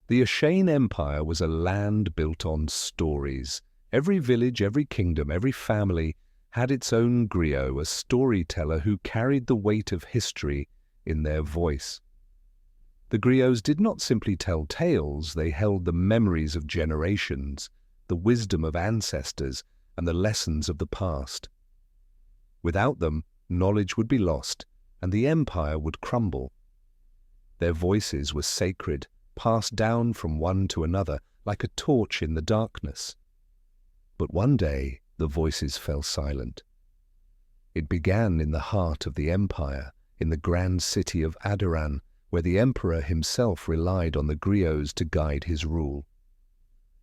The Ashane Empire was a land built on stories. Every village, every kingdom, every family had its own griot, a storyteller who carried the weight of history in their voice. The griots did not simply tell tales, they held the memories of generations, the wisdom of ancestors, and the lessons of the past. Without them, knowledge would be lost, and the empire would crumble. Their voices were sacred, passed down from one to another like a torch in the darkness. But one day the voices fell silent. It began in the heart of the empire, in the grand city of Adoran, where the emperor himself relied on the griots to guide his rule.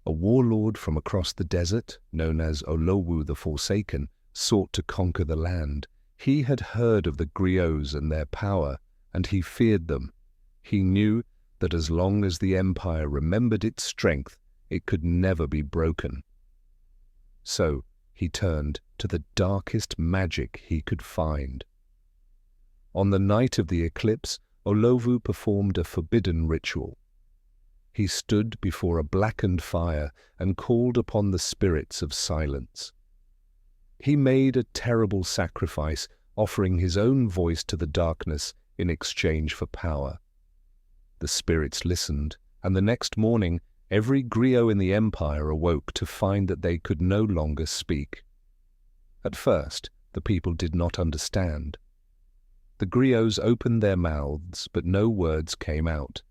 A warlord from across the desert, known as Olowu the Forsaken, sought to conquer the land. He had heard of the griots and their power, and he feared them. He knew that as long as the empire remembered its strength, it could never be broken. So he turned to the darkest magic he could find. On the night of the eclipse, Olowu performed a forbidden ritual. He stood before a blackened fire and called upon the spirits of silence. He made a terrible sacrifice, offering his own voice to the darkness in exchange for power. The spirits listened, and the next morning every griot in the empire awoke to find that they could no longer speak. At first, the people did not understand. The griots opened their mouths, but no words came out.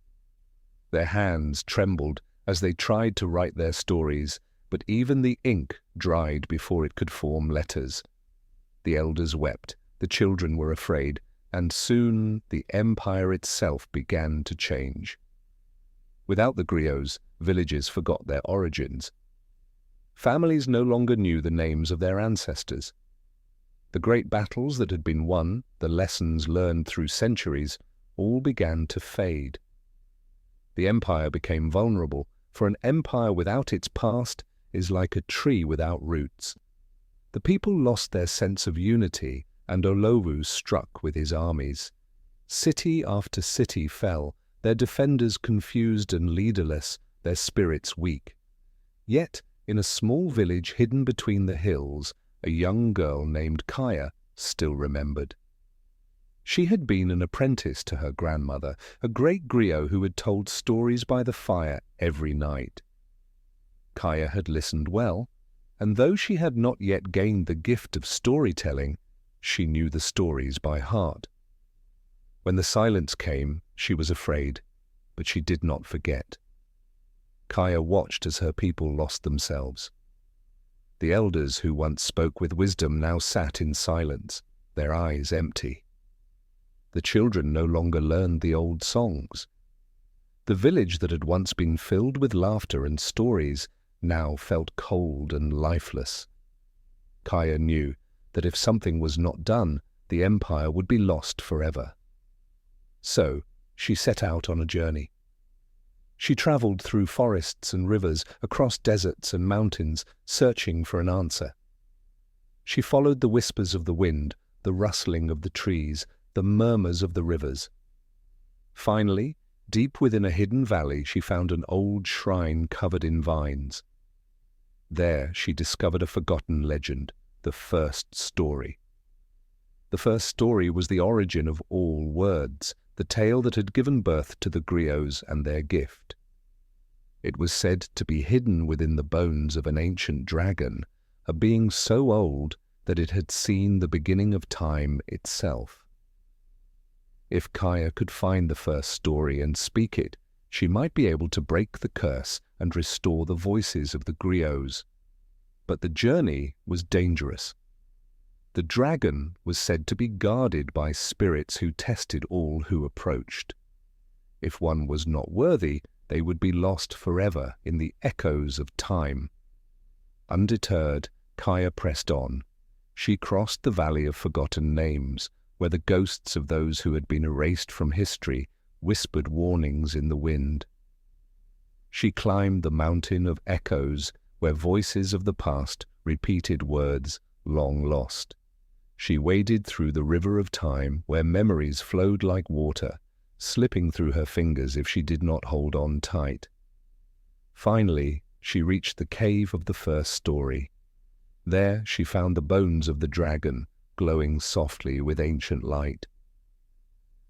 Their hands trembled as they tried to write their stories, but even the ink dried before it could form letters. The elders wept, the children were afraid, and soon the empire itself began to change. Without the griots, villages forgot their origins. Families no longer knew the names of their ancestors. The great battles that had been won, the lessons learned through centuries, all began to fade. The empire became vulnerable, for an empire without its past is like a tree without roots. The people lost their sense of unity, and Olowu struck with his armies. City after city fell, their defenders confused and leaderless, their spirits weak. Yet, in a small village hidden between the hills, a young girl named Kaya still remembered. She had been an apprentice to her grandmother, a great griot who had told stories by the fire every night. Kaya had listened well, and though she had not yet gained the gift of storytelling, she knew the stories by heart. When the silence came, she was afraid, but she did not forget. Kaya watched as her people lost themselves. The elders who once spoke with wisdom now sat in silence, their eyes empty. The children no longer learned the old songs. The village that had once been filled with laughter and stories now felt cold and lifeless. Kaya knew that if something was not done, the empire would be lost forever. So she set out on a journey. She traveled through forests and rivers, across deserts and mountains, searching for an answer. She followed the whispers of the wind, the rustling of the trees, the murmurs of the rivers. Finally, deep within a hidden valley, she found an old shrine covered in vines. There she discovered a forgotten legend, the first story. The first story was the origin of all words, the tale that had given birth to the griots and their gift. It was said to be hidden within the bones of an ancient dragon, a being so old that it had seen the beginning of time itself. If Kaya could find the first story and speak it, she might be able to break the curse and restore the voices of the griots. But the journey was dangerous. The dragon was said to be guarded by spirits who tested all who approached. If one was not worthy, they would be lost forever in the echoes of time. Undeterred, Kaya pressed on. She crossed the valley of forgotten names, where the ghosts of those who had been erased from history whispered warnings in the wind. She climbed the mountain of echoes, where voices of the past repeated words long lost. She waded through the river of time, where memories flowed like water, slipping through her fingers if she did not hold on tight. Finally, she reached the cave of the first story. There she found the bones of the dragon, glowing softly with ancient light.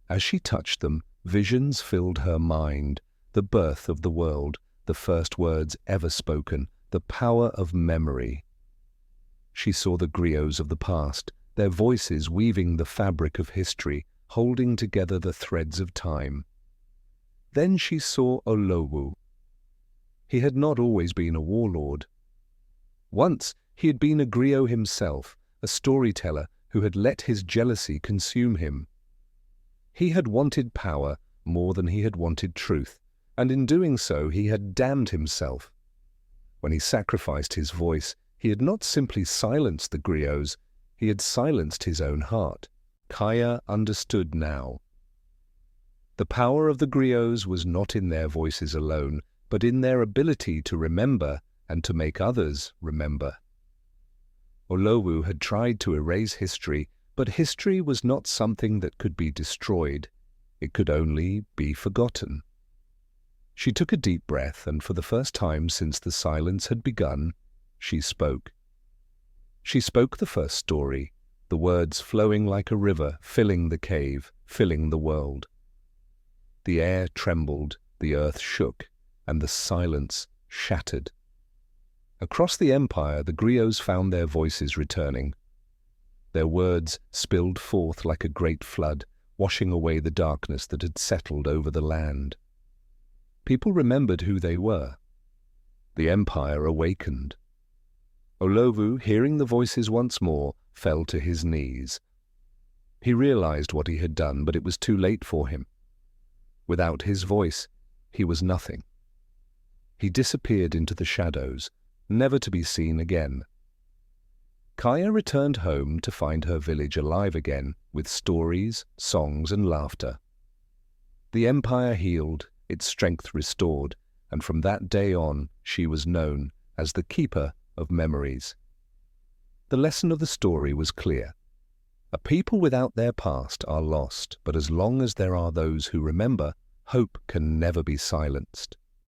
As she touched them, visions filled her mind, the birth of the world, the first words ever spoken, the power of memory. She saw the griots of the past, their voices weaving the fabric of history, holding together the threads of time. Then she saw Olowu. He had not always been a warlord. Once he had been a griot himself, a storyteller who had let his jealousy consume him. He had wanted power more than he had wanted truth, and in doing so he had damned himself. When he sacrificed his voice, he had not simply silenced the griots, he had silenced his own heart. Kaya understood now. The power of the griots was not in their voices alone, but in their ability to remember and to make others remember. Olowu had tried to erase history, but history was not something that could be destroyed. It could only be forgotten. She took a deep breath, and for the first time since the silence had begun, she spoke. She spoke the first story, the words flowing like a river, filling the cave, filling the world. The air trembled, the earth shook, and the silence shattered. Across the empire, the griots found their voices returning. Their words spilled forth like a great flood, washing away the darkness that had settled over the land. People remembered who they were. The empire awakened. Olowu, hearing the voices once more, fell to his knees. He realized what he had done, but it was too late for him. Without his voice, he was nothing. He disappeared into the shadows, never to be seen again. Kaya returned home to find her village alive again, with stories, songs, and laughter. The empire healed, its strength restored, and from that day on she was known as the keeper of memories. The lesson of the story was clear. A people without their past are lost, but as long as there are those who remember, hope can never be silenced.